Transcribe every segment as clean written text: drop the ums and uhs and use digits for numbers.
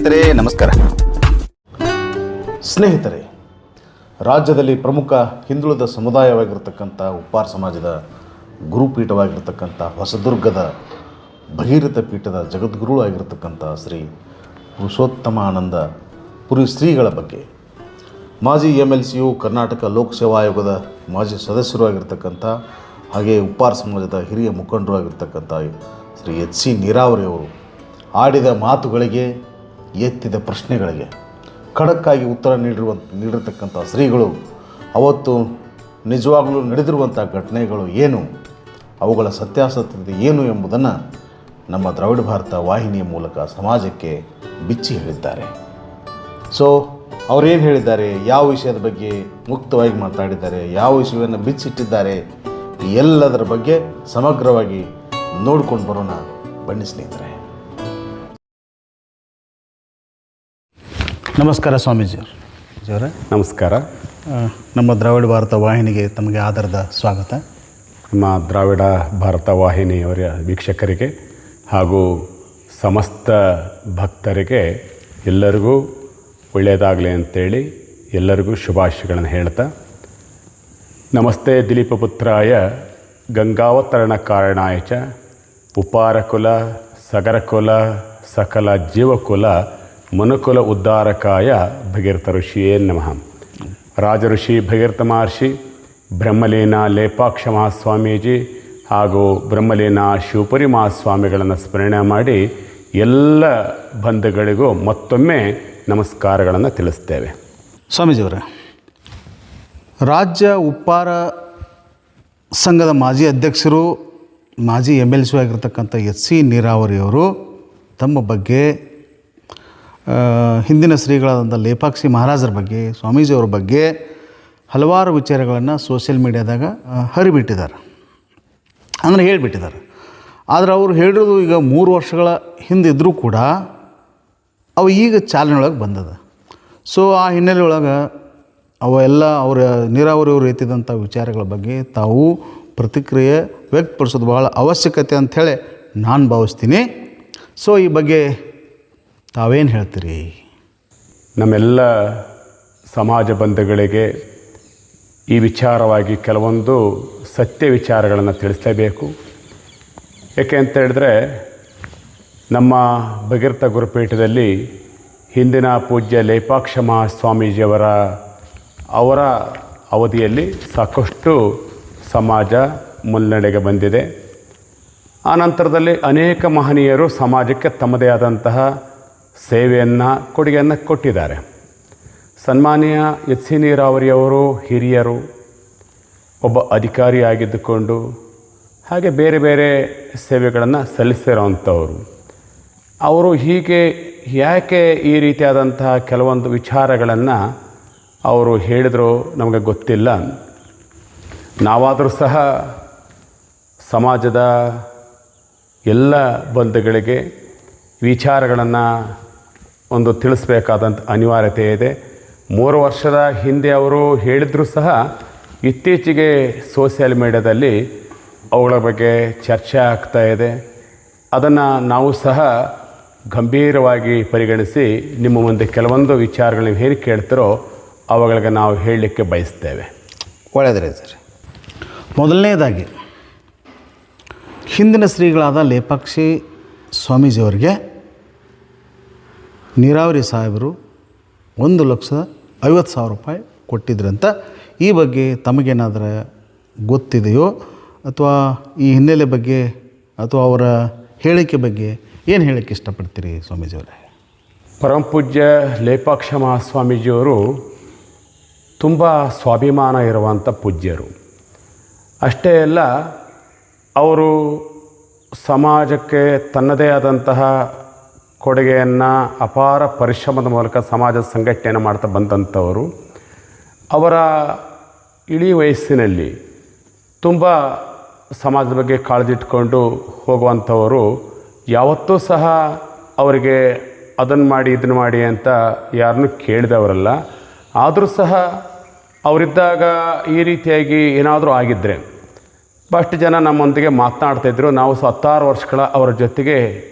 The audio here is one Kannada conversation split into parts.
ಸ್ನೇಹಿತರೆ ನಮಸ್ಕಾರ. ಸ್ನೇಹಿತರೆ, ರಾಜ್ಯದಲ್ಲಿ ಪ್ರಮುಖ ಹಿಂದುಳಿದ ಸಮುದಾಯವಾಗಿರ್ತಕ್ಕಂಥ ಉಪ್ಪಾರ ಸಮಾಜದ ಗುರುಪೀಠವಾಗಿರ್ತಕ್ಕಂಥ ಹೊಸದುರ್ಗದ ಭಗೀರಥ ಪೀಠದ ಜಗದ್ಗುರು ಆಗಿರ್ತಕ್ಕಂಥ ಶ್ರೀ ಪುರುಷೋತ್ತಮಾನಂದ ಪುರಿ ಶ್ರೀಗಳ ಬಗ್ಗೆ ಮಾಜಿ MLCಯು ಕರ್ನಾಟಕ ಲೋಕಸೇವಾ ಆಯೋಗದ ಮಾಜಿ ಸದಸ್ಯರು ಆಗಿರ್ತಕ್ಕಂಥ ಹಾಗೆ ಉಪ್ಪಾರ ಸಮಾಜದ ಹಿರಿಯ ಮುಖಂಡರು ಆಗಿರ್ತಕ್ಕಂಥ ಶ್ರೀ HC ನೀರಾವರಿಯವರು ಆಡಿದ ಮಾತುಗಳಿಗೆ, ಎತ್ತಿದ ಪ್ರಶ್ನೆಗಳಿಗೆ ಖಡಕ್ಕಾಗಿ ಉತ್ತರ ನೀಡಿರ್ತಕ್ಕಂಥ ಶ್ರೀಗಳು ಅವತ್ತು ನಿಜವಾಗಲೂ ನಡೆದಿರುವಂಥ ಘಟನೆಗಳು ಏನು, ಅವುಗಳ ಸತ್ಯಾಸತ್ಯತೆ ಏನು ಎಂಬುದನ್ನು ನಮ್ಮ ದ್ರಾವಿಡ ಭಾರತ ವಾಹಿನಿಯ ಮೂಲಕ ಸಮಾಜಕ್ಕೆ ಬಿಚ್ಚಿ ಹೇಳಿದ್ದಾರೆ. ಸೊ ಅವರೇನು ಹೇಳಿದ್ದಾರೆ, ಯಾವ ವಿಷಯದ ಬಗ್ಗೆ ಮುಕ್ತವಾಗಿ ಮಾತಾಡಿದ್ದಾರೆ, ಯಾವ ವಿಷಯವನ್ನು ಬಿಚ್ಚಿಟ್ಟಿದ್ದಾರೆ, ಎಲ್ಲದರ ಬಗ್ಗೆ ಸಮಗ್ರವಾಗಿ ನೋಡ್ಕೊಂಡು ಬರೋಣ ಬನ್ನಿ ಸ್ನೇಹಿತರೆ. ನಮಸ್ಕಾರ ಸ್ವಾಮೀಜಿಯವರು. ನಮಸ್ಕಾರ. ನಮ್ಮ ದ್ರಾವಿಡ ಭಾರತ ವಾಹಿನಿಗೆ ತಮಗೆ ಆಧಾರದ ಸ್ವಾಗತ. ನಮ್ಮ ದ್ರಾವಿಡ ಭಾರತ ವಾಹಿನಿಯವರ ವೀಕ್ಷಕರಿಗೆ ಹಾಗೂ ಸಮಸ್ತ ಭಕ್ತರಿಗೆ ಎಲ್ಲರಿಗೂ ಒಳ್ಳೆಯದಾಗಲಿ ಅಂತೇಳಿ ಎಲ್ಲರಿಗೂ ಶುಭಾಶಯಗಳನ್ನು ಹೇಳ್ತಾ, ನಮಸ್ತೆ ದಿಲೀಪಪುತ್ರಾಯ ಗಂಗಾವತರಣ ಕಾರಣಾಯ ಚ ಉಪಾರಕುಲ ಸಗರಕುಲ ಸಕಲ ಜೀವಕುಲ ಮನುಕುಲ ಉದ್ಧಾರಕಾಯ ಭಗೀರಥ ಋಷಿಯೇ ನಮಃ. ರಾಜಋಷಿ ಭಗೀರಥ ಮಹರ್ಷಿ, ಬ್ರಹ್ಮಲೀನ ಲೇಪಾಕ್ಷ ಮಹಾಸ್ವಾಮೀಜಿ ಹಾಗೂ ಬ್ರಹ್ಮಲೀನ ಶಿವಪುರಿ ಮಹಾಸ್ವಾಮಿಗಳನ್ನು ಸ್ಮರಣೆ ಮಾಡಿ ಎಲ್ಲ ಬಂಧುಗಳಿಗೂ ಮತ್ತೊಮ್ಮೆ ನಮಸ್ಕಾರಗಳನ್ನು ತಿಳಿಸ್ತೇವೆ. ಸ್ವಾಮೀಜಿಯವರೇ, ರಾಜ್ಯ ಉಪ್ಪಾರ ಸಂಘದ ಮಾಜಿ ಅಧ್ಯಕ್ಷರು, ಮಾಜಿ MLC ಆಗಿರ್ತಕ್ಕಂಥ HC ನೀರಾವರಿಯವರು ತಮ್ಮ ಬಗ್ಗೆ, ಹಿಂದಿನ ಶ್ರೀಗಳಾದಂಥ ಲೇಪಾಕ್ಷಿ ಮಹಾರಾಜರ ಬಗ್ಗೆ, ಸ್ವಾಮೀಜಿಯವ್ರ ಬಗ್ಗೆ ಹಲವಾರು ವಿಚಾರಗಳನ್ನು ಸೋಷಿಯಲ್ ಮೀಡಿಯಾದಾಗ ಹರಿಬಿಟ್ಟಿದ್ದಾರೆ, ಅಂದರೆ ಹೇಳಿಬಿಟ್ಟಿದ್ದಾರೆ. ಆದರೆ ಅವರು ಹೇಳಿರೋದು ಈಗ 3 ವರ್ಷಗಳ ಹಿಂದಿದ್ದರೂ ಕೂಡ ಅವು ಈಗ ಚಾಲನೆಯೊಳಗೆ ಬಂದದ. ಸೊ ಆ ಹಿನ್ನೆಲೆ ಒಳಗೆ ಅವೆಲ್ಲ ಅವರ ನೀರಾವರಿಯವರು ಎತ್ತಿದಂಥ ವಿಚಾರಗಳ ಬಗ್ಗೆ ತಾವು ಪ್ರತಿಕ್ರಿಯೆ ವ್ಯಕ್ತಪಡಿಸೋದು ಭಾಳ ಅವಶ್ಯಕತೆ ಅಂಥೇಳಿ ನಾನು ಭಾವಿಸ್ತೀನಿ. ಸೊ ಈ ಬಗ್ಗೆ ತಾವೇನು ಹೇಳ್ತೀರಿ? ನಮ್ಮೆಲ್ಲ ಸಮಾಜ ಬಂಧುಗಳಿಗೆ ಈ ವಿಚಾರವಾಗಿ ಕೆಲವೊಂದು ಸತ್ಯ ವಿಚಾರಗಳನ್ನು ತಿಳಿಸಲೇಬೇಕು. ಏಕೆ ಅಂತ ಹೇಳಿದ್ರೆ, ನಮ್ಮ ಭಗೀರಥ ಗುರುಪೀಠದಲ್ಲಿ ಹಿಂದಿನ ಪೂಜ್ಯ ಲೇಪಾಕ್ಷ ಮಹಾಸ್ವಾಮೀಜಿಯವರ ಅವಧಿಯಲ್ಲಿ ಸಾಕಷ್ಟು ಸಮಾಜ ಮುನ್ನಡೆಗೆ ಬಂದಿದೆ. ಆ ನಂತರದಲ್ಲಿ ಅನೇಕ ಮಹನೀಯರು ಸಮಾಜಕ್ಕೆ ತಮ್ಮದೇ ಆದಂತಹ ಸೇವೆಯನ್ನು, ಕೊಡುಗೆಯನ್ನು ಕೊಟ್ಟಿದ್ದಾರೆ. ಸನ್ಮಾನ್ಯ HC ನೀರಾವರಿಯವರು ಹಿರಿಯರು, ಒಬ್ಬ ಅಧಿಕಾರಿಯಾಗಿದ್ದುಕೊಂಡು ಹಾಗೆ ಬೇರೆ ಬೇರೆ ಸೇವೆಗಳನ್ನು ಸಲ್ಲಿಸಿರೋವಂಥವರು. ಅವರು ಹೀಗೆ ಯಾಕೆ ಈ ರೀತಿಯಾದಂತಹ ಕೆಲವೊಂದು ವಿಚಾರಗಳನ್ನು ಅವರು ಹೇಳಿದ್ರು ನಮಗೆ ಗೊತ್ತಿಲ್ಲ. ನಾವಾದರೂ ಸಹ ಸಮಾಜದ ಎಲ್ಲ ಬಂಧುಗಳಿಗೆ ವಿಚಾರಗಳನ್ನು ಒಂದು ತಿಳಿಸ್ಬೇಕಾದಂಥ ಅನಿವಾರ್ಯತೆ ಇದೆ. 3 ವರ್ಷದ ಹಿಂದೆ ಅವರು ಹೇಳಿದರೂ ಸಹ ಇತ್ತೀಚೆಗೆ ಸೋಷಿಯಲ್ ಮೀಡಿಯಾದಲ್ಲಿ ಅವುಗಳ ಬಗ್ಗೆ ಚರ್ಚೆ ಆಗ್ತಾ ಇದೆ. ಅದನ್ನು ನಾವು ಸಹ ಗಂಭೀರವಾಗಿ ಪರಿಗಣಿಸಿ ನಿಮ್ಮ ಮುಂದೆ ಕೆಲವೊಂದು ವಿಚಾರಗಳನ್ನ ಏನು ಕೇಳ್ತಾರೋ ಅವುಗಳಿಗೆ ನಾವು ಹೇಳಲಿಕ್ಕೆ ಬಯಸ್ತೇವೆ. ಒಳ್ಳೆಯದ್ರಿ ಸರ್. ಮೊದಲನೇದಾಗಿ ಹಿಂದಿನ ಶ್ರೀಗಳಾದ ಲೇಪಾಕ್ಷಿ ಸ್ವಾಮೀಜಿಯವರಿಗೆ ನೀರಾವರಿ ಸಾಹೇಬರು 1,50,000 ರೂಪಾಯಿ ಕೊಟ್ಟಿದ್ರಂತ. ಈ ಬಗ್ಗೆ ತಮಗೇನಾದರೂ ಗೊತ್ತಿದೆಯೋ ಅಥವಾ ಈ ಹಿನ್ನೆಲೆ ಬಗ್ಗೆ ಅಥವಾ ಅವರ ಹೇಳಿಕೆ ಬಗ್ಗೆ ಏನು ಹೇಳಕ್ಕೆ ಇಷ್ಟಪಡ್ತೀರಿ ಸ್ವಾಮೀಜಿಯವರೇ? ಪರಮಪೂಜ್ಯ ಲೇಪಾಕ್ಷ ಮಹಾಸ್ವಾಮೀಜಿಯವರು ತುಂಬ ಸ್ವಾಭಿಮಾನ ಇರುವಂಥ ಪೂಜ್ಯರು. ಅಷ್ಟೇ ಅಲ್ಲ, ಅವರು ಸಮಾಜಕ್ಕೆ ತನ್ನದೇ ಆದಂತಹ ಕೊಡುಗೆಯನ್ನು ಅಪಾರ ಪರಿಶ್ರಮದ ಮೂಲಕ ಸಮಾಜ ಸಂಘಟನೆಯನ್ನು ಮಾಡ್ತಾ ಬಂದಂಥವರು. ಅವರ ಇಳಿ ವಯಸ್ಸಿನಲ್ಲಿ ತುಂಬ ಸಮಾಜದ ಬಗ್ಗೆ ಕಾಳಜಿ ಇಟ್ಕೊಂಡು ಹೋಗುವಂಥವರು. ಯಾವತ್ತೂ ಸಹ ಅವರಿಗೆ ಅದನ್ನು ಮಾಡಿ ಇದನ್ನು ಮಾಡಿ ಅಂತ ಯಾರನ್ನೂ ಕೇಳಿದವರಲ್ಲ. ಆದರೂ ಸಹ ಅವರಿದ್ದಾಗ ಈ ರೀತಿಯಾಗಿ ಏನಾದರೂ ಆಗಿದ್ದರೆ ಭಾಳಷ್ಟು ಜನ ನಮ್ಮೊಂದಿಗೆ ಮಾತನಾಡ್ತಾಯಿದ್ರು. ನಾವು 16 ವರ್ಷಗಳ ಅವರ ಜೊತೆಗೆ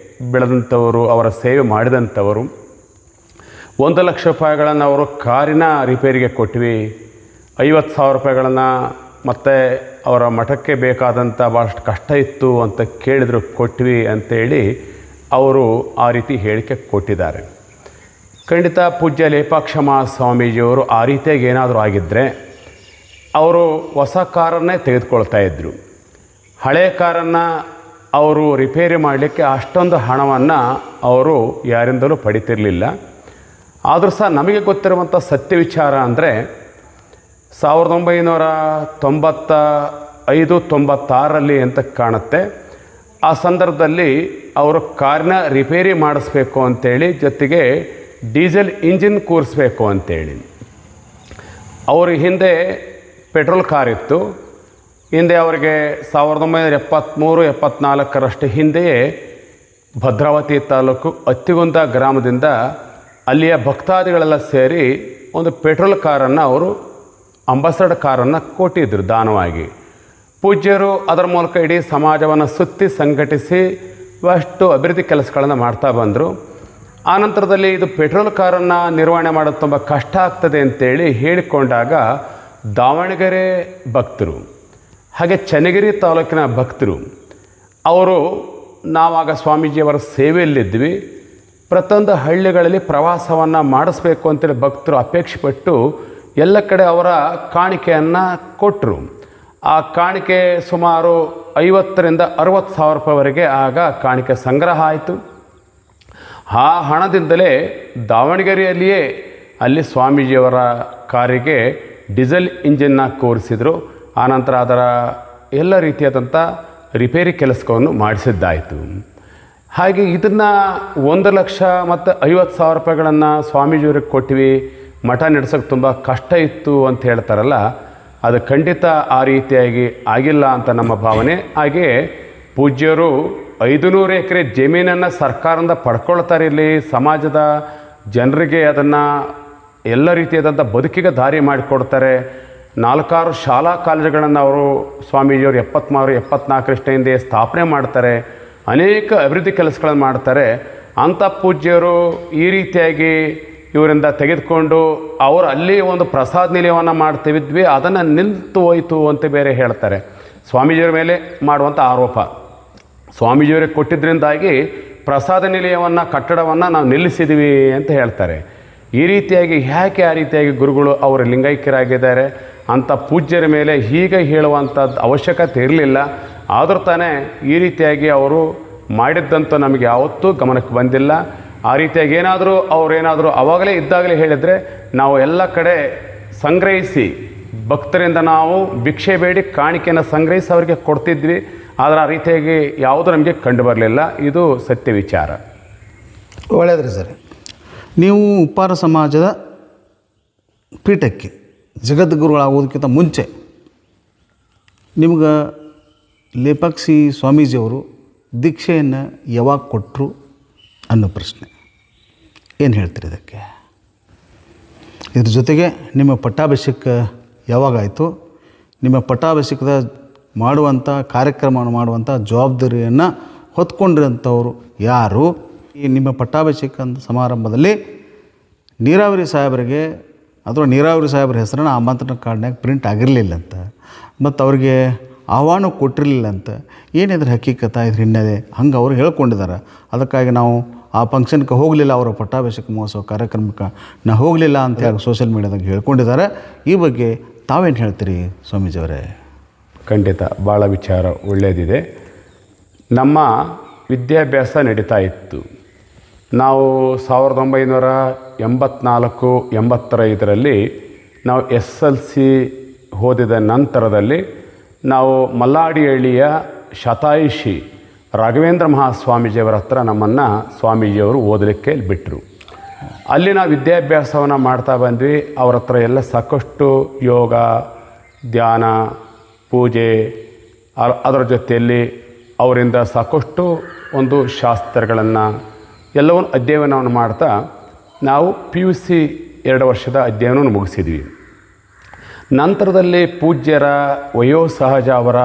ಬೆಳೆದಂಥವರು, ಅವರ ಸೇವೆ ಮಾಡಿದಂಥವರು. ₹1,00,000 ಅವರು ಕಾರಿನ ರಿಪೇರಿಗೆ ಕೊಟ್ವಿ, 50,000 ರೂಪಾಯಿಗಳನ್ನು ಮತ್ತು ಅವರ ಮಠಕ್ಕೆ ಬೇಕಾದಂಥ ಭಾಳಷ್ಟು ಕಷ್ಟ ಇತ್ತು ಅಂತ ಕೇಳಿದ್ರು, ಕೊಟ್ವಿ ಅಂತೇಳಿ ಅವರು ಆ ರೀತಿ ಹೇಳಿಕೆ ಕೊಟ್ಟಿದ್ದಾರೆ. ಖಂಡಿತ ಪೂಜ್ಯ ಲೇಪಾಕ್ಷ ಮಹಾಸ್ವಾಮೀಜಿಯವರು ಆ ರೀತಿಯಾಗಿ ಏನಾದರೂ ಆಗಿದ್ದರೆ ಅವರು ಹೊಸ ಕಾರನ್ನೇ ತೆಗೆದುಕೊಳ್ತಾ ಇದ್ದರು. ಹಳೆಯ ಕಾರನ್ನು ಅವರು ರಿಪೇರಿ ಮಾಡಲಿಕ್ಕೆ ಅಷ್ಟೊಂದು ಹಣವನ್ನು ಅವರು ಯಾರಿಂದಲೂ ಪಡಿತಿರಲಿಲ್ಲ. ಆದರೂ ಸಹ ನಮಗೆ ಗೊತ್ತಿರುವಂಥ ಸತ್ಯ ವಿಚಾರ ಅಂದರೆ 1995-96 ಅಂತ ಕಾಣುತ್ತೆ. ಆ ಸಂದರ್ಭದಲ್ಲಿ ಅವರು ಕಾರಿನ ರಿಪೇರಿ ಮಾಡಿಸ್ಬೇಕು ಅಂತೇಳಿ, ಜೊತೆಗೆ ಡೀಸೆಲ್ ಇಂಜಿನ್ ಕೂರಿಸ್ಬೇಕು ಅಂತೇಳಿ, ಅವರು ಹಿಂದೆ ಪೆಟ್ರೋಲ್ ಕಾರ್ ಇತ್ತು. ಹಿಂದೆ ಅವರಿಗೆ 1973-74 ಹಿಂದೆಯೇ ಭದ್ರಾವತಿ ತಾಲೂಕು ಅತ್ತಿಗುಂದ ಗ್ರಾಮದಿಂದ ಅಲ್ಲಿಯ ಭಕ್ತಾದಿಗಳೆಲ್ಲ ಸೇರಿ ಒಂದು ಪೆಟ್ರೋಲ್ ಕಾರನ್ನು ಅವರು ಅಂಬಾಸಡರ್ ಕಾರನ್ನು ಕೊಟ್ಟಿದ್ದರು ದಾನವಾಗಿ. ಪೂಜ್ಯರು ಅದರ ಮೂಲಕ ಇಡೀ ಸಮಾಜವನ್ನು ಸುತ್ತಿ ಸಂಘಟಿಸಿ ಅಷ್ಟು ಅಭಿವೃದ್ಧಿ ಕೆಲಸಗಳನ್ನು ಮಾಡ್ತಾ ಬಂದರು. ಆನಂತರದಲ್ಲಿ ಇದು ಪೆಟ್ರೋಲ್ ಕಾರನ್ನು ನಿರ್ವಹಣೆ ಮಾಡೋದು ತುಂಬ ಕಷ್ಟ ಆಗ್ತದೆ ಅಂತೇಳಿ ಹೇಳಿಕೊಂಡಾಗ ದಾವಣಗೆರೆ ಭಕ್ತರು ಹಾಗೆ ಚನ್ನಗಿರಿ ತಾಲೂಕಿನ ಭಕ್ತರು ಅವರು, ನಾವಾಗ ಸ್ವಾಮೀಜಿಯವರ ಸೇವೆಯಲ್ಲಿದ್ವಿ, ಪ್ರತಿಯೊಂದು ಹಳ್ಳಿಗಳಲ್ಲಿ ಪ್ರವಾಸವನ್ನು ಮಾಡಿಸ್ಬೇಕು ಅಂತೇಳಿ ಭಕ್ತರು ಅಪೇಕ್ಷೆ ಪಟ್ಟು ಎಲ್ಲ ಕಡೆ ಅವರ ಕಾಣಿಕೆಯನ್ನು ಕೊಟ್ಟರು. ಆ ಕಾಣಿಕೆ ಸುಮಾರು 50,000-60,000 ರೂಪಾಯಿವರೆಗೆ ಆಗ ಕಾಣಿಕೆ ಸಂಗ್ರಹ ಆಯಿತು. ಆ ಹಣದಿಂದಲೇ ದಾವಣಗೆರೆಯಲ್ಲಿಯೇ ಅಲ್ಲಿ ಸ್ವಾಮೀಜಿಯವರ ಕಾರಿಗೆ ಡೀಸೆಲ್ ಇಂಜಿನ್ನ ಕೂರಿಸಿದರು. ಆನಂತರ ಅದರ ಎಲ್ಲ ರೀತಿಯಾದಂಥ ರಿಪೇರಿ ಕೆಲಸವನ್ನು ಮಾಡಿಸಿದ್ದಾಯಿತು. ಹಾಗೆ ಇದನ್ನು 1,00,000 ಮತ್ತು 50,000 ರೂಪಾಯಿಗಳನ್ನು ಸ್ವಾಮೀಜಿಯವ್ರಿಗೆ ಕೊಟ್ವಿ, ಮಠ ನಡೆಸೋಕ್ಕೆ ತುಂಬ ಕಷ್ಟ ಇತ್ತು ಅಂತ ಹೇಳ್ತಾರಲ್ಲ, ಅದು ಖಂಡಿತ ಆ ರೀತಿಯಾಗಿ ಆಗಿಲ್ಲ ಅಂತ ನಮ್ಮ ಭಾವನೆ. ಹಾಗೆಯೇ ಪೂಜ್ಯರು 500 ಎಕರೆ ಜಮೀನನ್ನು ಸರ್ಕಾರದಿಂದ ಪಡ್ಕೊಳ್ತಾರೆ. ಇಲ್ಲಿ ಸಮಾಜದ ಜನರಿಗೆ ಅದನ್ನು ಎಲ್ಲ ರೀತಿಯಾದಂಥ ಬದುಕಿಗೆ ದಾರಿ ಮಾಡಿಕೊಡ್ತಾರೆ. 4-6 ಶಾಲಾ ಕಾಲೇಜುಗಳನ್ನು ಅವರು ಸ್ವಾಮೀಜಿಯವರು 73-74 ಹಿಂದೆ ಸ್ಥಾಪನೆ ಮಾಡ್ತಾರೆ. ಅನೇಕ ಅಭಿವೃದ್ಧಿ ಕೆಲಸಗಳನ್ನು ಮಾಡ್ತಾರೆ. ಅಂಥ ಪೂಜ್ಯರು ಈ ರೀತಿಯಾಗಿ ಇವರಿಂದ ತೆಗೆದುಕೊಂಡು ಅವರು ಅಲ್ಲಿ ಒಂದು ಪ್ರಸಾದ ನಿಲಯವನ್ನು ಮಾಡ್ತಿದ್ವಿ, ಅದನ್ನು ನಿಂತು ಹೋಯಿತು ಅಂತ ಬೇರೆ ಹೇಳ್ತಾರೆ. ಸ್ವಾಮೀಜಿಯವರ ಮೇಲೆ ಮಾಡುವಂಥ ಆರೋಪ, ಸ್ವಾಮೀಜಿಯವರಿಗೆ ಕೊಟ್ಟಿದ್ದರಿಂದಾಗಿ ಪ್ರಸಾದ ನಿಲಯವನ್ನು ಕಟ್ಟಡವನ್ನು ನಾವು ನಿಲ್ಲಿಸಿದ್ವಿ ಅಂತ ಹೇಳ್ತಾರೆ. ಈ ರೀತಿಯಾಗಿ ಯಾಕೆ ಆ ರೀತಿಯಾಗಿ ಗುರುಗಳು ಅವರು ಲಿಂಗೈಕ್ಯರಾಗಿದ್ದಾರೆ ಅಂಥ ಪೂಜ್ಯರ ಮೇಲೆ ಹೀಗೆ ಹೇಳುವಂಥದ್ದು ಅವಶ್ಯಕತೆ ಇರಲಿಲ್ಲ. ಆದರೂ ತಾನೇ ಈ ರೀತಿಯಾಗಿ ಅವರು ಮಾಡಿದ್ದಂತೂ ನಮಗೆ ಯಾವತ್ತೂ ಗಮನಕ್ಕೆ ಬಂದಿಲ್ಲ. ಆ ರೀತಿಯಾಗಿ ಅವರೇನಾದರೂ ಆವಾಗಲೇ ಇದ್ದಾಗಲೇ ಹೇಳಿದರೆ ನಾವು ಎಲ್ಲ ಕಡೆ ಸಂಗ್ರಹಿಸಿ ಭಕ್ತರಿಂದ ನಾವು ಭಿಕ್ಷೆ ಬೇಡಿ ಕಾಣಿಕೆಯನ್ನು ಸಂಗ್ರಹಿಸಿ ಅವರಿಗೆ ಕೊಡ್ತಿದ್ವಿ. ಆದರೆ ಆ ರೀತಿಯಾಗಿ ಯಾವುದೂ ನಮಗೆ ಕಂಡು ಬರಲಿಲ್ಲ. ಇದು ಸತ್ಯ ವಿಚಾರ. ಒಳ್ಳೆಯದ್ರಿ ಸರ್. ನೀವು ಉಪ್ಪಾರ ಸಮಾಜದ ಪೀಠಕ್ಕೆ ಜಗದ್ಗುರುಗಳಾಗೋದಕ್ಕಿಂತ ಮುಂಚೆ ನಿಮ್ಗೆ ಲೇಪಾಕ್ಷಿ ಸ್ವಾಮೀಜಿಯವರು ದೀಕ್ಷೆಯನ್ನು ಯಾವಾಗ ಕೊಟ್ಟರು ಅನ್ನೋ ಪ್ರಶ್ನೆ ಏನು ಹೇಳ್ತೀರಿ ಇದಕ್ಕೆ? ಇದ್ರ ಜೊತೆಗೆ ನಿಮ್ಮ ಪಟ್ಟಾಭಿಷೇಕ ಯಾವಾಗಾಯಿತು? ನಿಮ್ಮ ಪಟ್ಟಾಭಿಷೇಕದ ಮಾಡುವಂಥ ಕಾರ್ಯಕ್ರಮವನ್ನು ಮಾಡುವಂಥ ಜವಾಬ್ದಾರಿಯನ್ನು ಹೊತ್ಕೊಂಡಿರೋಂಥವ್ರು ಯಾರು? ಈ ನಿಮ್ಮ ಪಟ್ಟಾಭಿಷೇಕ ಸಮಾರಂಭದಲ್ಲಿ ನೀರಾವರಿ ಸಾಹೇಬರಿಗೆ ಅಥವಾ ನೀರಾವರಿ ಸಾಹೇಬ್ರ ಹೆಸರನ್ನು ಆಮಂತ್ರಣ ಕಾರ್ಡ್ನಾಗ ಪ್ರಿಂಟ್ ಆಗಿರಲಿಲ್ಲ ಅಂತ, ಮತ್ತು ಅವ್ರಿಗೆ ಆಹ್ವಾನ ಕೊಟ್ಟಿರಲಿಲ್ಲ ಅಂತ, ಏನಿದ್ರೆ ಹಕ್ಕೀಕತ ಇದ್ರ ಹಿನ್ನೆಲೆ ಹಂಗೆ ಅವರು ಹೇಳ್ಕೊಂಡಿದ್ದಾರೆ. ಅದಕ್ಕಾಗಿ ನಾವು ಆ ಫಂಕ್ಷನ್ಗೆ ಹೋಗಲಿಲ್ಲ, ಅವರ ಪಟ್ಟಾಭಿಷೇಕ ಮಹೋತ್ಸವ ಕಾರ್ಯಕ್ರಮಕ್ಕೆ ನಾವು ಹೋಗಲಿಲ್ಲ ಅಂತ ಹೇಳಿ ಸೋಷಿಯಲ್ ಮೀಡಿಯಾದಾಗ ಹೇಳ್ಕೊಂಡಿದ್ದಾರೆ. ಈ ಬಗ್ಗೆ ತಾವೇನು ಹೇಳ್ತೀರಿ ಸ್ವಾಮೀಜಿಯವರೇ? ಖಂಡಿತ ಭಾಳ ವಿಚಾರ ಒಳ್ಳೆಯದಿದೆ. ನಮ್ಮ ವಿದ್ಯಾಭ್ಯಾಸ ನಡೀತಾ ಇತ್ತು. ನಾವು 1984-85 ನಾವು SLC ಓದಿದ ನಂತರದಲ್ಲಿ ನಾವು ಮಲ್ಲಾಡಿಹಳ್ಳಿಯ ಶತಾಯುಷಿ ರಾಘವೇಂದ್ರ ಮಹಾಸ್ವಾಮೀಜಿಯವರ ಹತ್ರ ನಮ್ಮನ್ನು ಸ್ವಾಮೀಜಿಯವರು ಓದಲಿಕ್ಕೆ ಬಿಟ್ಟರು. ಅಲ್ಲಿ ನಾವು ವಿದ್ಯಾಭ್ಯಾಸವನ್ನು ಮಾಡ್ತಾ ಬಂದ್ವಿ. ಅವ್ರ ಹತ್ರ ಎಲ್ಲ ಸಾಕಷ್ಟು ಯೋಗ, ಧ್ಯಾನ, ಪೂಜೆ, ಅದರ ಜೊತೆಯಲ್ಲಿ ಅವರಿಂದ ಸಾಕಷ್ಟು ಒಂದು ಶಾಸ್ತ್ರಗಳನ್ನು ಎಲ್ಲವನ್ನು ಅಧ್ಯಯನವನ್ನು ಮಾಡ್ತಾ ನಾವು PUC 2 ವರ್ಷದ ಅಧ್ಯಯನವನ್ನು ಮುಗಿಸಿದ್ವಿ. ನಂತರದಲ್ಲಿ ಪೂಜ್ಯರ ವಯೋಸಹಜ ಅವರ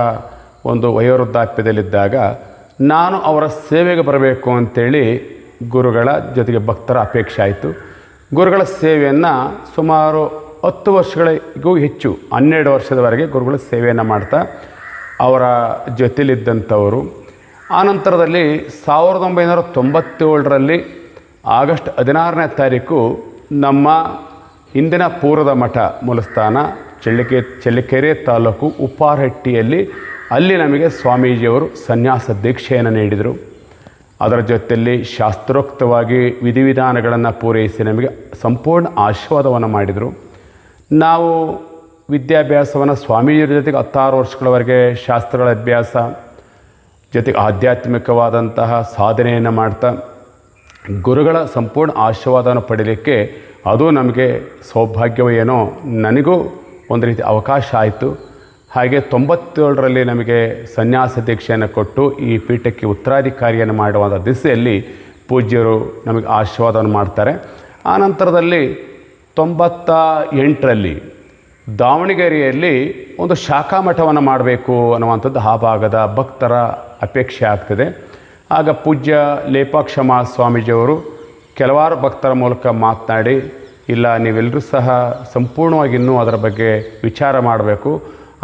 ಒಂದು ವಯೋವೃದ್ಧಾಪ್ಯದಲ್ಲಿದ್ದಾಗ ನಾನು ಅವರ ಸೇವೆಗೆ ಬರಬೇಕು ಅಂತೇಳಿ ಗುರುಗಳ ಜೊತೆಗೆ ಭಕ್ತರ ಅಪೇಕ್ಷೆ ಆಯಿತು. ಗುರುಗಳ ಸೇವೆಯನ್ನು ಸುಮಾರು 10 ವರ್ಷಗಳಿಗೂ ಹೆಚ್ಚು 12 ವರ್ಷದವರೆಗೆ ಗುರುಗಳ ಸೇವೆಯನ್ನು ಮಾಡ್ತಾ ಅವರ ಜೊತೆಲಿದ್ದಂಥವರು. ಆನಂತರದಲ್ಲಿ 1997ರಲ್ಲಿ ಆಗಸ್ಟ್ 16ನೇ ತಾರೀಕು ನಮ್ಮ ಇಂದಿನ ಪೂರ್ವದ ಮಠ ಮೂಲಸ್ಥಾನ ಚಳ್ಳಕೆರೆ ತಾಲೂಕು ಉಪ್ಪಾರಹಟ್ಟಿಯಲ್ಲಿ ಅಲ್ಲಿ ನಮಗೆ ಸ್ವಾಮೀಜಿಯವರು ಸನ್ಯಾಸ ದೀಕ್ಷೆಯನ್ನು ನೀಡಿದರು. ಅದರ ಜೊತೆಯಲ್ಲಿ ಶಾಸ್ತ್ರೋಕ್ತವಾಗಿ ವಿಧಿವಿಧಾನಗಳನ್ನು ಪೂರೈಸಿ ನಮಗೆ ಸಂಪೂರ್ಣ ಆಶೀರ್ವಾದವನ್ನು ಮಾಡಿದರು. ನಾವು ವಿದ್ಯಾಭ್ಯಾಸವನ್ನು ಸ್ವಾಮೀಜಿಯರ ಜೊತೆಗೆ 16 ವರ್ಷಗಳವರೆಗೆ ಶಾಸ್ತ್ರಗಳ ಅಭ್ಯಾಸ ಜೊತೆಗೆ ಆಧ್ಯಾತ್ಮಿಕವಾದಂತಹ ಸಾಧನೆಯನ್ನು ಮಾಡ್ತಾ ಗುರುಗಳ ಸಂಪೂರ್ಣ ಆಶೀರ್ವಾದವನ್ನು ಪಡೀಲಿಕ್ಕೆ ಅದು ನಮಗೆ ಸೌಭಾಗ್ಯವೇನೋ, ನನಗೂ ಒಂದು ರೀತಿ ಅವಕಾಶ ಆಯಿತು. ಹಾಗೆ 97ರಲ್ಲಿ ನಮಗೆ ಸನ್ಯಾಸ ದೀಕ್ಷೆಯನ್ನು ಕೊಟ್ಟು ಈ ಪೀಠಕ್ಕೆ ಉತ್ತರಾಧಿಕಾರಿಯನ್ನು ಮಾಡುವಂಥ ದಿಸೆಯಲ್ಲಿ ಪೂಜ್ಯರು ನಮಗೆ ಆಶೀರ್ವಾದವನ್ನು ಮಾಡ್ತಾರೆ. ಆನಂತರದಲ್ಲಿ 98ರಲ್ಲಿ ದಾವಣಗೆರೆಯಲ್ಲಿ ಒಂದು ಶಾಖಾ ಮಠವನ್ನು ಮಾಡಬೇಕು ಅನ್ನುವಂಥದ್ದು ಆ ಭಾಗದ ಭಕ್ತರ ಅಪೇಕ್ಷೆ ಆಗ್ತದೆ. ಆಗ ಪೂಜ್ಯ ಲೇಪಾಕ್ಷ ಮಹಾಸ್ವಾಮೀಜಿಯವರು ಕೆಲವಾರು ಭಕ್ತರ ಮೂಲಕ ಮಾತನಾಡಿ, ಇಲ್ಲ ನೀವೆಲ್ಲರೂ ಸಹ ಸಂಪೂರ್ಣವಾಗಿ ಇನ್ನೂ ಅದರ ಬಗ್ಗೆ ವಿಚಾರ ಮಾಡಬೇಕು,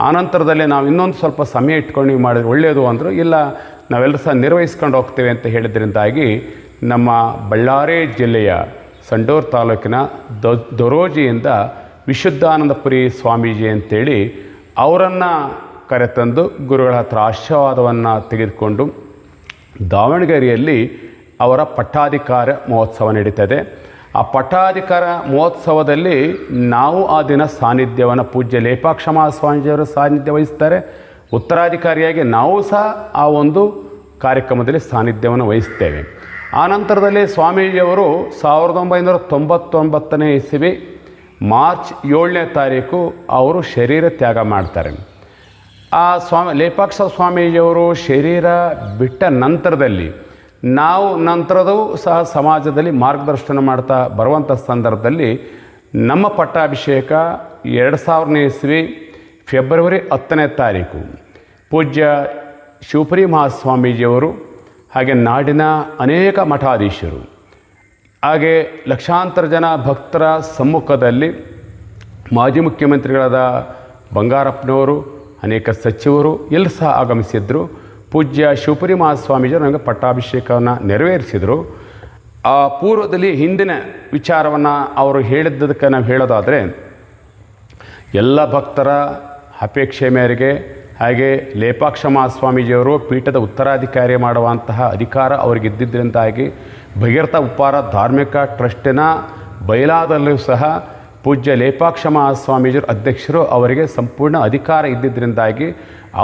ಆನಂತರದಲ್ಲಿ ನಾವು ಇನ್ನೊಂದು ಸ್ವಲ್ಪ ಸಮಯ ಇಟ್ಕೊಂಡು ನೀವು ಮಾಡಿದ್ರೆ ಒಳ್ಳೆಯದು ಅಂದರು. ಇಲ್ಲ, ನಾವೆಲ್ಲರೂ ಸಹ ನಿರ್ವಹಿಸ್ಕೊಂಡು ಹೋಗ್ತೇವೆ ಅಂತ ಹೇಳಿದ್ರಿಂದಾಗಿ ನಮ್ಮ ಬಳ್ಳಾರಿ ಜಿಲ್ಲೆಯ ಸಂಡೂರು ತಾಲೂಕಿನ ದೊರೋಜಿಯಿಂದ ವಿಶುದ್ಧಾನಂದಪುರಿ ಸ್ವಾಮೀಜಿ ಅಂತೇಳಿ ಅವರನ್ನು ಕರೆತಂದು ಗುರುಗಳ ಹತ್ರ ಆಶೀರ್ವಾದವನ್ನು ತೆಗೆದುಕೊಂಡು ದಾವಣಗೆರೆಯಲ್ಲಿ ಅವರ ಪಟ್ಟಾಧಿಕಾರ ಮಹೋತ್ಸವ ನಡೀತದೆ. ಆ ಪಟ್ಟಾಧಿಕಾರ ಮಹೋತ್ಸವದಲ್ಲಿ ನಾವು ಆ ದಿನ ಸಾನ್ನಿಧ್ಯವನ್ನು ಪೂಜ್ಯ ಲೇಪಾಕ್ಷ ಮಹಾಸ್ವಾಮೀಜಿಯವರು ಸಾನ್ನಿಧ್ಯ ವಹಿಸ್ತಾರೆ. ಉತ್ತರಾಧಿಕಾರಿಯಾಗಿ ನಾವು ಸಹ ಆ ಒಂದು ಕಾರ್ಯಕ್ರಮದಲ್ಲಿ ಸಾನ್ನಿಧ್ಯವನ್ನು ವಹಿಸ್ತೇವೆ. ಆನಂತರದಲ್ಲಿ ಸ್ವಾಮೀಜಿಯವರು 1999ನೇ ಇಸವಿ ಮಾರ್ಚ್ 7ನೇ ತಾರೀಕು ಅವರು ಶರೀರ ತ್ಯಾಗ ಮಾಡ್ತಾರೆ. ಆ ಲೇಪಾಕ್ಷ ಸ್ವಾಮೀಜಿಯವರು ಶರೀರ ಬಿಟ್ಟ ನಂತರದಲ್ಲಿ ನಾವು ನಂತರದೂ ಸಹ ಸಮಾಜದಲ್ಲಿ ಮಾರ್ಗದರ್ಶನ ಮಾಡ್ತಾ ಬರುವಂಥ ಸಂದರ್ಭದಲ್ಲಿ ನಮ್ಮ ಪಟ್ಟಾಭಿಷೇಕ 2000ನೇ ಇಸವಿ ಫೆಬ್ರವರಿ 10ನೇ ತಾರೀಕು ಪೂಜ್ಯ ಶಿವಪುರಿ ಮಹಾಸ್ವಾಮೀಜಿಯವರು ಹಾಗೆ ನಾಡಿನ ಅನೇಕ ಮಠಾಧೀಶರು ಹಾಗೆ ಲಕ್ಷಾಂತರ ಜನ ಭಕ್ತರ ಸಮ್ಮುಖದಲ್ಲಿ ಮಾಜಿ ಮುಖ್ಯಮಂತ್ರಿಗಳಾದ ಬಂಗಾರಪ್ಪನವರು, ಅನೇಕ ಸಚಿವರು ಎಲ್ಲ ಸಹ ಆಗಮಿಸಿದ್ರು. ಪೂಜ್ಯ ಶಿವಪುರಿ ಮಹಾಸ್ವಾಮೀಜಿಯವರು ನಮಗೆ ಪಟ್ಟಾಭಿಷೇಕವನ್ನು ನೆರವೇರಿಸಿದರು. ಆ ಪೂರ್ವದಲ್ಲಿ ಹಿಂದಿನ ವಿಚಾರವನ್ನು ಅವರು ಹೇಳಿದ್ದಕ್ಕೆ ನಾವು ಹೇಳೋದಾದರೆ, ಎಲ್ಲ ಭಕ್ತರ ಅಪೇಕ್ಷೆ ಮೇರೆಗೆ ಹಾಗೆ ಲೇಪಾಕ್ಷ ಮಹಾಸ್ವಾಮೀಜಿಯವರು ಪೀಠದ ಉತ್ತರಾಧಿಕಾರಿ ಮಾಡುವಂತಹ ಅಧಿಕಾರ ಅವರಿಗಿದ್ದಿದ್ದರಿಂದಾಗಿ ಭಗೀರಥ ಉಪ್ಪಾರ ಧಾರ್ಮಿಕ ಟ್ರಸ್ಟಿನ ಬಯಲಾದಲ್ಲೂ ಸಹ ಪೂಜ್ಯ ಲೇಪಾಕ್ಷ ಮಹಾಸ್ವಾಮೀಜಿಯವರು ಅಧ್ಯಕ್ಷರು, ಅವರಿಗೆ ಸಂಪೂರ್ಣ ಅಧಿಕಾರ ಇದ್ದಿದ್ದರಿಂದಾಗಿ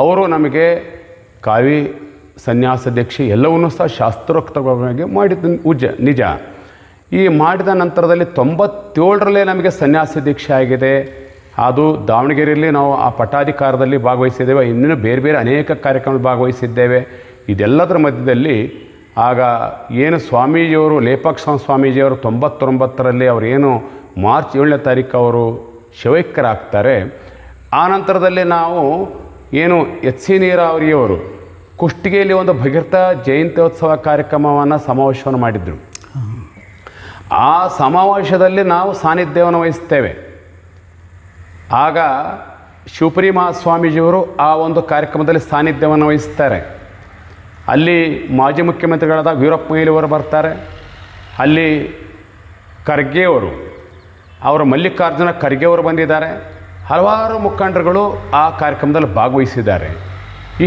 ಅವರು ನಮಗೆ ಕಾವಿ ಸನ್ಯಾಸ ದೀಕ್ಷೆ ಎಲ್ಲವನ್ನೂ ಸಹ ಶಾಸ್ತ್ರೋಕ್ತವಾಗಿ ಮಾಡಿದ ನಿಜ. ಈ ಮಾಡಿದ ನಂತರದಲ್ಲಿ 97ರಲ್ಲೇ ನಮಗೆ ಸನ್ಯಾಸ ದೀಕ್ಷೆ ಆಗಿದೆ. ಅದು ದಾವಣಗೆರೆಯಲ್ಲಿ ನಾವು ಆ ಪಟ್ಟಾಧಿಕಾರದಲ್ಲಿ ಭಾಗವಹಿಸಿದ್ದೇವೆ. ಇನ್ನೂ ಬೇರೆ ಬೇರೆ ಅನೇಕ ಕಾರ್ಯಕ್ರಮದಲ್ಲಿ ಭಾಗವಹಿಸಿದ್ದೇವೆ. ಇದೆಲ್ಲದರ ಮಧ್ಯದಲ್ಲಿ ಆಗ ಏನು ಸ್ವಾಮೀಜಿಯವರು ಲೇಪಾಕ್ಷ ಸ್ವಾಮೀಜಿಯವರು 99ರಲ್ಲಿ ಅವರೇನು ಮಾರ್ಚ್ 7ನೇ ತಾರೀಕು ಅವರು ಶಿವೈಕ್ಯರಾಗ್ತಾರೆ. ಆ ನಂತರದಲ್ಲಿ ನಾವು ಏನು ಎಚ್ ಸಿ ನೀರಾವರಿಯವರು ಕುಷ್ಟಗಿಯಲ್ಲಿ ಒಂದು ಭಗೀರಥ ಜಯಂತ್ಯೋತ್ಸವ ಕಾರ್ಯಕ್ರಮವನ್ನು ಸಮಾವೇಶವನ್ನು ಮಾಡಿದರು. ಆ ಸಮಾವೇಶದಲ್ಲಿ ನಾವು ಸಾನ್ನಿಧ್ಯವನ್ನು ವಹಿಸ್ತೇವೆ. ಆಗ ಶಿವಪುರಿ ಮಹಾಸ್ವಾಮೀಜಿಯವರು ಆ ಒಂದು ಕಾರ್ಯಕ್ರಮದಲ್ಲಿ ಸಾನ್ನಿಧ್ಯವನ್ನು ವಹಿಸ್ತಾರೆ. ಅಲ್ಲಿ ಮಾಜಿ ಮುಖ್ಯಮಂತ್ರಿಗಳಾದ ವೀರಪ್ಪ ಮೊಯ್ಲಿಯವರು ಬರ್ತಾರೆ. ಅಲ್ಲಿ ಖರ್ಗೆಯವರು, ಅವರು ಮಲ್ಲಿಕಾರ್ಜುನ ಖರ್ಗೆಯವರು ಬಂದಿದ್ದಾರೆ. ಹಲವಾರು ಮುಖಂಡರುಗಳು ಆ ಕಾರ್ಯಕ್ರಮದಲ್ಲಿ ಭಾಗವಹಿಸಿದ್ದಾರೆ.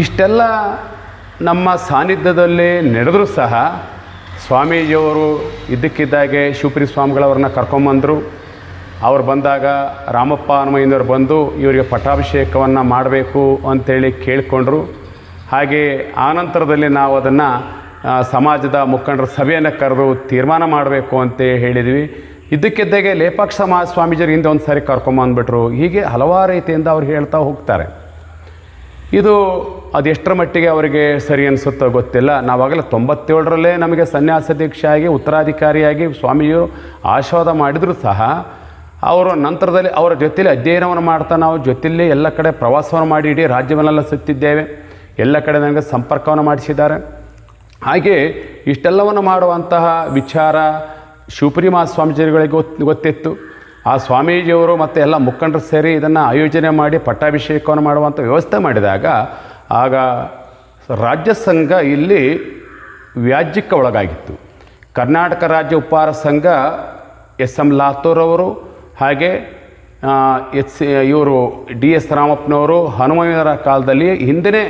ಇಷ್ಟೆಲ್ಲ ನಮ್ಮ ಸಾನ್ನಿಧ್ಯದಲ್ಲಿ ನಡೆದರೂ ಸಹ ಸ್ವಾಮೀಜಿಯವರು ಇದ್ದಕ್ಕಿದ್ದಾಗೆ ಶಿವಪುರಿ ಸ್ವಾಮಿಗಳವ್ರನ್ನ ಕರ್ಕೊಂಬಂದರು. ಅವ್ರು ಬಂದಾಗ ರಾಮಪ್ಪ ಹನುಮಯ್ಯನವರು ಬಂದು ಇವರಿಗೆ ಪಟ್ಟಾಭಿಷೇಕವನ್ನು ಮಾಡಬೇಕು ಅಂಥೇಳಿ ಕೇಳಿಕೊಂಡ್ರು. ಹಾಗೆ ಆನಂತರದಲ್ಲಿ ನಾವು ಅದನ್ನು ಸಮಾಜದ ಮುಖಂಡರ ಸಭೆಯನ್ನು ಕರೆದು ತೀರ್ಮಾನ ಮಾಡಬೇಕು ಅಂತ ಹೇಳಿದ್ವಿ. ಇದ್ದಕ್ಕಿದ್ದಾಗೆ ಲೇಪಾಕ್ಷ ಮಹಾಸ್ವಾಮೀಜಿಯರು ಹಿಂದೆ ಒಂದು ಸಾರಿ ಕರ್ಕೊಂಬಂದ್ಬಿಟ್ರು. ಹೀಗೆ ಹಲವಾರು ರೀತಿಯಿಂದ ಅವ್ರು ಹೇಳ್ತಾ ಹೋಗ್ತಾರೆ. ಇದು ಅದೆಷ್ಟರ ಮಟ್ಟಿಗೆ ಅವರಿಗೆ ಸರಿ ಅನಿಸುತ್ತೋ ಗೊತ್ತಿಲ್ಲ. ನಾವಾಗಲೇ 97ರಲ್ಲೇ ನಮಗೆ ಸನ್ಯಾಸ ದೀಕ್ಷೆಯಾಗಿ ಉತ್ತರಾಧಿಕಾರಿಯಾಗಿ ಸ್ವಾಮಿಯವರು ಆಶೀರ್ವಾದ ಮಾಡಿದರೂ ಸಹ ಅವರು ನಂತರದಲ್ಲಿ ಅವರ ಜೊತೆಯಲ್ಲಿ ಅಧ್ಯಯನವನ್ನು ಮಾಡ್ತಾ ನಾವು ಜೊತೆಯಲ್ಲಿ ಎಲ್ಲ ಕಡೆ ಪ್ರವಾಸವನ್ನು ಮಾಡಿ ಇಡೀ ರಾಜ್ಯವನ್ನೆಲ್ಲ ಸುತ್ತಿದ್ದೇವೆ. ಎಲ್ಲ ಕಡೆ ನನಗೆ ಸಂಪರ್ಕವನ್ನು ಮಾಡಿಸಿದ್ದಾರೆ. ಹಾಗೆ ಇಷ್ಟೆಲ್ಲವನ್ನು ಮಾಡುವಂತಹ ವಿಚಾರ ಶಿವಪುರಿ ಮಹಾಸ್ವಾಮೀಜಿಗಳಿಗೆ ಗೊತ್ತಿತ್ತು. ಆ ಸ್ವಾಮೀಜಿಯವರು ಮತ್ತು ಎಲ್ಲ ಮುಖಂಡರು ಸೇರಿ ಇದನ್ನು ಆಯೋಜನೆ ಮಾಡಿ ಪಟ್ಟಾಭಿಷೇಕವನ್ನು ಮಾಡುವಂಥ ವ್ಯವಸ್ಥೆ ಮಾಡಿದಾಗ ಆಗ ರಾಜ್ಯ ಸಂಘ ಇಲ್ಲಿ ವ್ಯಾಜ್ಯಕ್ಕೆ ಒಳಗಾಗಿತ್ತು. ಕರ್ನಾಟಕ ರಾಜ್ಯ ಉಪಹಾರ ಸಂಘ ಎಸ್.ಎಂ. ಲಾತೂರ್ ಅವರು ಹಾಗೆ ಇವರು ಡಿ.ಎಸ್. ರಾಮಪ್ಪನವರು ಹನುಮಯ್ಯನವರ ಕಾಲದಲ್ಲಿ ಹಿಂದಿನೇ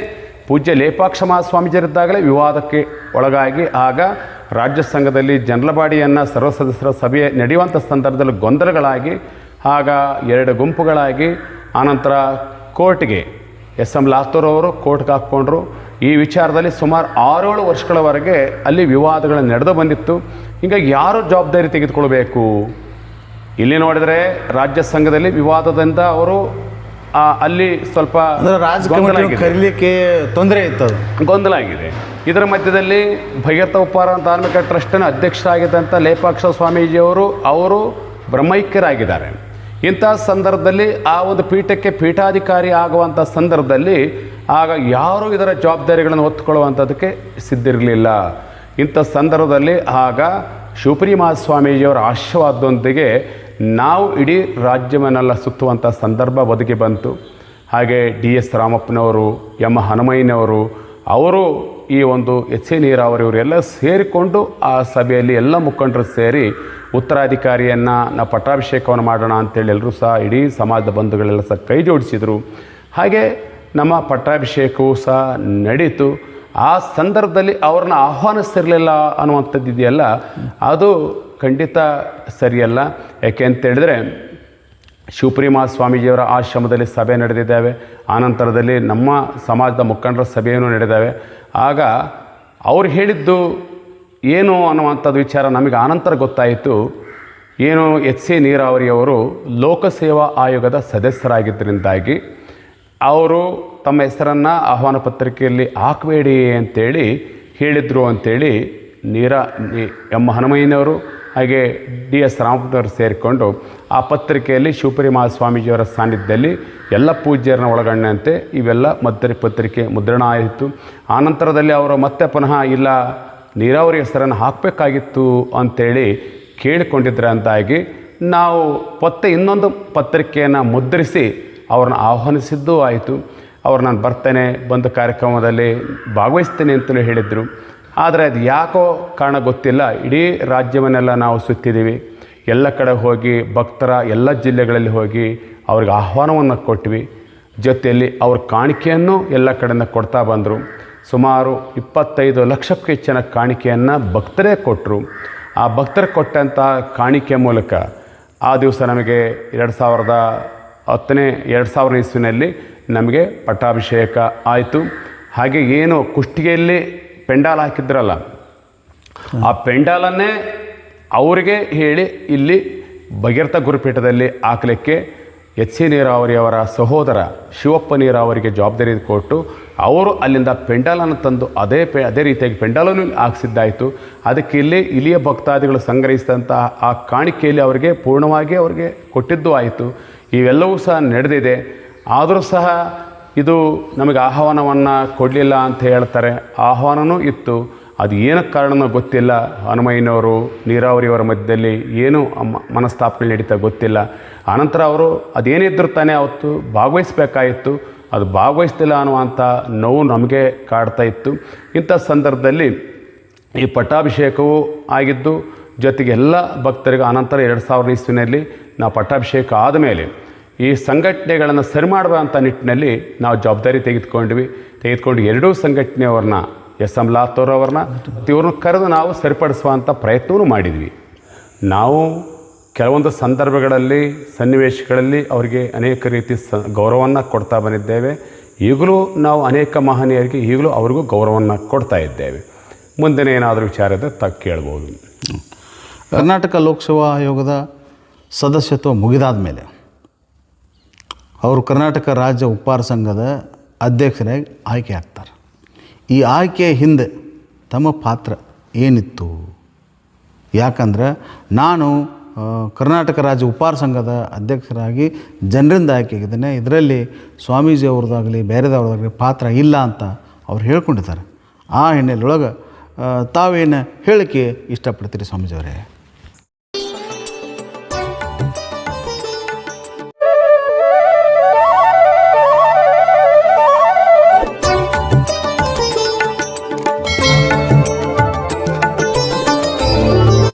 ಪೂಜ್ಯ ಲೇಪಾಕ್ಷ ಮಹಾಸ್ವಾಮೀಜರಿದ್ದಾಗಲೇ ವಿವಾದಕ್ಕೆ ಒಳಗಾಗಿ ಆಗ ರಾಜ್ಯ ಸಂಘದಲ್ಲಿ ಜನರಲ್ ಬಾಡಿಯನ್ನು ಸರ್ವ ಸದಸ್ಯರ ಸಭೆ ನಡೆಯುವಂಥ ಸಂದರ್ಭದಲ್ಲಿ ಗೊಂದಲಗಳಾಗಿ ಆಗ 2 ಗುಂಪುಗಳಾಗಿ ಆನಂತರ ಕೋರ್ಟ್ಗೆ ಎಸ್.ಎಂ. ಲಾತೂರ್ ಅವರು ಕೋರ್ಟ್ಗೆ ಹಾಕ್ಕೊಂಡ್ರು. ಈ ವಿಚಾರದಲ್ಲಿ ಸುಮಾರು 6-7 ವರ್ಷಗಳವರೆಗೆ ಅಲ್ಲಿ ವಿವಾದಗಳು ನಡೆದು ಬಂದಿತ್ತು. ಹೀಗಾಗಿ ಯಾರು ಜವಾಬ್ದಾರಿ ತೆಗೆದುಕೊಳ್ಬೇಕು? ಇಲ್ಲಿ ನೋಡಿದರೆ ರಾಜ್ಯ ಸಂಘದಲ್ಲಿ ವಿವಾದದಿಂದ ಅವರು ಅಲ್ಲಿ ಸ್ವಲ್ಪ ಕರೀಲಿಕ್ಕೆ ತೊಂದರೆ ಇತ್ತು, ಗೊಂದಲ ಆಗಿದೆ. ಇದರ ಮಧ್ಯದಲ್ಲಿ ಭಗೀರಥ ಉಪಹಾರ ಧಾರ್ಮಿಕ ಟ್ರಸ್ಟಿನ ಅಧ್ಯಕ್ಷರಾಗಿದ್ದಂಥ ಲೇಪಾಕ್ಷ ಸ್ವಾಮೀಜಿಯವರು ಬ್ರಹ್ಮೈಕ್ಯರಾಗಿದ್ದಾರೆ. ಇಂಥ ಸಂದರ್ಭದಲ್ಲಿ ಆ ಒಂದು ಪೀಠಕ್ಕೆ ಪೀಠಾಧಿಕಾರಿ ಆಗುವಂಥ ಸಂದರ್ಭದಲ್ಲಿ ಆಗ ಯಾರೂ ಇದರ ಜವಾಬ್ದಾರಿಗಳನ್ನು ಹೊತ್ತುಕೊಳ್ಳುವಂಥದ್ದಕ್ಕೆ ಸಿದ್ಧಿರಲಿಲ್ಲ. ಇಂಥ ಸಂದರ್ಭದಲ್ಲಿ ಆಗ ಶಿವಪುರಿ ಮಹಾಸ್ವಾಮೀಜಿಯವರ ಆಶೀರ್ವಾದದೊಂದಿಗೆ ನಾವು ಇಡೀ ರಾಜ್ಯವನ್ನೆಲ್ಲ ಸುತ್ತುವಂಥ ಸಂದರ್ಭ ಒದಗಿ ಬಂತು. ಹಾಗೆ ಡಿ.ಎಸ್. ರಾಮಪ್ಪನವರು, ಎಂ. ಹನುಮಯ್ಯನವರು ಅವರು ಈ ಒಂದು ಎಚ್.ಎ. ನೀರಾವರಿ ಇವರೆಲ್ಲ ಸೇರಿಕೊಂಡು ಆ ಸಭೆಯಲ್ಲಿ ಎಲ್ಲ ಮುಖಂಡರು ಸೇರಿ ಉತ್ತರಾಧಿಕಾರಿಯನ್ನು ನಾವು ಪಟ್ಟಾಭಿಷೇಕವನ್ನು ಮಾಡೋಣ ಅಂತೇಳಿ ಎಲ್ಲರೂ ಸಹ ಇಡೀ ಸಮಾಜದ ಬಂಧುಗಳೆಲ್ಲ ಸಹ ಕೈ ಜೋಡಿಸಿದರು. ಹಾಗೆ ನಮ್ಮ ಪಟ್ಟಾಭಿಷೇಕವೂ ಸಹ ನಡೀತು. ಆ ಸಂದರ್ಭದಲ್ಲಿ ಅವ್ರನ್ನ ಆಹ್ವಾನಿಸಿರಲಿಲ್ಲ ಅನ್ನುವಂಥದ್ದು ಇದೆಯಲ್ಲ, ಅದು ಖಂಡಿತ ಸರಿಯಲ್ಲ. ಯಾಕೆ ಅಂತೇಳಿದರೆ ಶಿವಪುರಿ ಮಹಾಸ್ವಾಮೀಜಿಯವರ ಆಶ್ರಮದಲ್ಲಿ ಸಭೆ ನಡೆದಿದ್ದಾವೆ. ಆನಂತರದಲ್ಲಿ ನಮ್ಮ ಸಮಾಜದ ಮುಖಂಡರ ಸಭೆಯನ್ನು ನಡೆದಿದ್ದಾವೆ. ಆಗ ಅವ್ರು ಹೇಳಿದ್ದು ಏನು ಅನ್ನುವಂಥದ್ದು ವಿಚಾರ ನಮಗೆ ಆನಂತರ ಗೊತ್ತಾಯಿತು. ಏನು ಎಚ್.ಎ. ನೀರಾವರಿಯವರು ಲೋಕಸೇವಾ ಆಯೋಗದ ಸದಸ್ಯರಾಗಿದ್ದರಿಂದಾಗಿ ಅವರು ತಮ್ಮ ಹೆಸರನ್ನು ಆಹ್ವಾನ ಪತ್ರಿಕೆಯಲ್ಲಿ ಹಾಕಬೇಡಿ ಅಂತೇಳಿ ಹೇಳಿದರು ಅಂತೇಳಿ ಎಂ. ಹನುಮಯ್ಯನವರು ಹಾಗೆ ಡಿ.ಎಸ್. ರಾಮಪ್ಪನವರು ಸೇರಿಕೊಂಡು ಆ ಪತ್ರಿಕೆಯಲ್ಲಿ ಶಿವಪುರಿ ಮಹಾಸ್ವಾಮೀಜಿಯವರ ಸಾನ್ನಿಧ್ಯದಲ್ಲಿ ಎಲ್ಲ ಪೂಜ್ಯರನ್ನ ಒಳಗೊಂಡಂತೆ ಇವೆಲ್ಲ ಪತ್ರಿಕೆ ಮುದ್ರಣ ಆಯಿತು. ಆನಂತರದಲ್ಲಿ ಅವರು ಮತ್ತೆ ಪುನಃ ಇಲ್ಲ ನೀರಾವರಿ ಹೆಸರನ್ನು ಹಾಕಬೇಕಾಗಿತ್ತು ಅಂಥೇಳಿ ಕೇಳಿಕೊಂಡಿದ್ದರಂತಾಗಿ ನಾವು ಇನ್ನೊಂದು ಪತ್ರಿಕೆಯನ್ನು ಮುದ್ರಿಸಿ ಅವ್ರನ್ನ ಆಹ್ವಾನಿಸಿದ್ದೂ ಆಯಿತು. ಅವ್ರು ನಾನು ಬರ್ತೇನೆ, ಬಂದ ಕಾರ್ಯಕ್ರಮದಲ್ಲಿ ಭಾಗವಹಿಸ್ತೇನೆ ಅಂತಲೂ ಹೇಳಿದರು. ಆದರೆ ಅದು ಯಾಕೋ ಕಾರಣ ಗೊತ್ತಿಲ್ಲ, ಇಡೀ ರಾಜ್ಯವನ್ನೆಲ್ಲ ನಾವು ಸುತ್ತಿದ್ದೀವಿ. ಎಲ್ಲ ಕಡೆ ಹೋಗಿ ಭಕ್ತರ ಎಲ್ಲ ಜಿಲ್ಲೆಗಳಲ್ಲಿ ಹೋಗಿ ಅವ್ರಿಗೆ ಆಹ್ವಾನವನ್ನು ಕೊಟ್ವಿ. ಜೊತೆಯಲ್ಲಿ ಅವ್ರ ಕಾಣಿಕೆಯನ್ನು ಎಲ್ಲ ಕಡೆಯಿಂದ ಕೊಡ್ತಾ ಬಂದರು. ಸುಮಾರು 25 ಲಕ್ಷಕ್ಕೂ ಹೆಚ್ಚಿನ ಕಾಣಿಕೆಯನ್ನು ಭಕ್ತರೇ ಕೊಟ್ಟರು. ಆ ಭಕ್ತರು ಕೊಟ್ಟಂಥ ಕಾಣಿಕೆ ಮೂಲಕ ಆ ದಿವಸ ನಮಗೆ 2010 ಇಸ್ವಿನಲ್ಲಿ ನಮಗೆ ಪಟ್ಟಾಭಿಷೇಕ ಆಯಿತು. ಹಾಗೆ ಏನು ಕುಷ್ಟಿಗೆಯಲ್ಲಿ ಪೆಂಡಾಲ್ ಹಾಕಿದ್ರಲ್ಲ, ಆ ಪೆಂಡಾಲನ್ನೇ ಅವರಿಗೆ ಹೇಳಿ ಇಲ್ಲಿ ಭಗೀರಥ ಗುರುಪೀಠದಲ್ಲಿ ಹಾಕಲಿಕ್ಕೆ ಎಚ್.ಎ. ನೀರಾವರಿಯವರ ಸಹೋದರ ಶಿವಪ್ಪ ನೀರಾವರಿಗೆ ಜವಾಬ್ದಾರಿ ಕೊಟ್ಟು ಅವರು ಅಲ್ಲಿಂದ ಪೆಂಡಾಲನ್ನು ತಂದು ಅದೇ ರೀತಿಯಾಗಿ ಪೆಂಡಾಲನ್ನು ಹಾಕಿಸಿದ್ದಾಯಿತು. ಅದಕ್ಕೆ ಇಲ್ಲಿಯ ಭಕ್ತಾದಿಗಳು ಸಂಗ್ರಹಿಸಿದಂಥ ಆ ಕಾಣಿಕೆಯಲ್ಲಿ ಅವರಿಗೆ ಪೂರ್ಣವಾಗಿ ಅವರಿಗೆ ಕೊಟ್ಟಿದ್ದು ಆಯಿತು. ಇವೆಲ್ಲವೂ ಸಹ ನಡೆದಿದೆ. ಆದರೂ ಸಹ ಇದು ನಮಗೆ ಆಹ್ವಾನವನ್ನು ಕೊಡಲಿಲ್ಲ ಅಂತ ಹೇಳ್ತಾರೆ. ಆಹ್ವಾನವೂ ಇತ್ತು, ಅದು ಏನಕ್ಕೆ ಕಾರಣನೋ ಗೊತ್ತಿಲ್ಲ. ಹನುಮಯ್ಯನವರು ನೀರಾವರಿಯವರ ಮಧ್ಯದಲ್ಲಿ ಏನು ಮನಸ್ತಾಪನೆ ನಡೀತಾ ಗೊತ್ತಿಲ್ಲ. ಆನಂತರ ಅವರು ಅದೇನಿದ್ರು ತಾನೇ ಅವತ್ತು ಭಾಗವಹಿಸಬೇಕಾಯಿತು, ಅದು ಭಾಗವಹಿಸ್ತಿಲ್ಲ ಅನ್ನುವಂಥ ನೋವು ನಮಗೆ ಕಾಡ್ತಾ ಇತ್ತು. ಇಂಥ ಸಂದರ್ಭದಲ್ಲಿ ಈ ಪಟ್ಟಾಭಿಷೇಕವೂ ಆಗಿದ್ದು, ಜೊತೆಗೆ ಎಲ್ಲ ಭಕ್ತರಿಗೆ ಆನಂತರ 2000 ಇಸ್ವಿನಲ್ಲಿ ನಾವು ಪಟ್ಟಾಭಿಷೇಕ ಆದಮೇಲೆ ಈ ಸಂಘಟನೆಗಳನ್ನು ಸರಿ ಮಾಡುವಂಥ ನಿಟ್ಟಿನಲ್ಲಿ ನಾವು ಜವಾಬ್ದಾರಿ ತೆಗೆದುಕೊಂಡು ಎರಡೂ ಸಂಘಟನೆಯವ್ರನ್ನ ಎಸ್.ಎಂ. ಲಾತೂರ್ ಅವ್ರನ್ನ ಇವ್ರನ್ನ ಕರೆದು ನಾವು ಸರಿಪಡಿಸುವಂಥ ಪ್ರಯತ್ನವೂ ಮಾಡಿದ್ವಿ. ನಾವು ಕೆಲವೊಂದು ಸಂದರ್ಭಗಳಲ್ಲಿ ಸನ್ನಿವೇಶಗಳಲ್ಲಿ ಅವರಿಗೆ ಅನೇಕ ರೀತಿ ಗೌರವವನ್ನು ಕೊಡ್ತಾ ಬಂದಿದ್ದೇವೆ. ಈಗಲೂ ನಾವು ಅನೇಕ ಮಹನೀಯರಿಗೆ ಈಗಲೂ ಅವ್ರಿಗೂ ಗೌರವವನ್ನು ಕೊಡ್ತಾ ಇದ್ದೇವೆ. ಮುಂದಿನ ಏನಾದರೂ ವಿಚಾರ ಇದ್ದರೆ ಕೇಳ್ಬೋದು. ಕರ್ನಾಟಕ ಲೋಕಸೇವಾ ಆಯೋಗದ ಸದಸ್ಯತ್ವ ಮುಗಿದಾದ ಮೇಲೆ ಅವರು ಕರ್ನಾಟಕ ರಾಜ್ಯ ಉಪಹಾರ ಸಂಘದ ಅಧ್ಯಕ್ಷರಾಗಿ ಆಯ್ಕೆ ಆಗ್ತಾರೆ. ಈ ಆಯ್ಕೆಯ ಹಿಂದೆ ತಮ್ಮ ಪಾತ್ರ ಏನಿತ್ತು? ಯಾಕಂದ್ರೆ ನಾನು ಕರ್ನಾಟಕ ರಾಜ್ಯ ಉಪಹಾರ ಸಂಘದ ಅಧ್ಯಕ್ಷರಾಗಿ ಜನರಿಂದ ಆಯ್ಕೆಯಾಗಿದ್ದೇನೆ, ಇದರಲ್ಲಿ ಸ್ವಾಮೀಜಿ ಅವ್ರದ್ದಾಗಲಿ ಬೇರೆದವ್ರದ್ದಾಗಲಿ ಪಾತ್ರ ಇಲ್ಲ ಅಂತ ಅವ್ರು ಹೇಳ್ಕೊಂಡಿದ್ದಾರೆ. ಆ ಹಿನ್ನೆಲೆಯೊಳಗೆ ತಾವೇನು ಹೇಳಿಕೆ ಇಷ್ಟಪಡ್ತೀರಿ ಸ್ವಾಮೀಜಿಯವರೇ?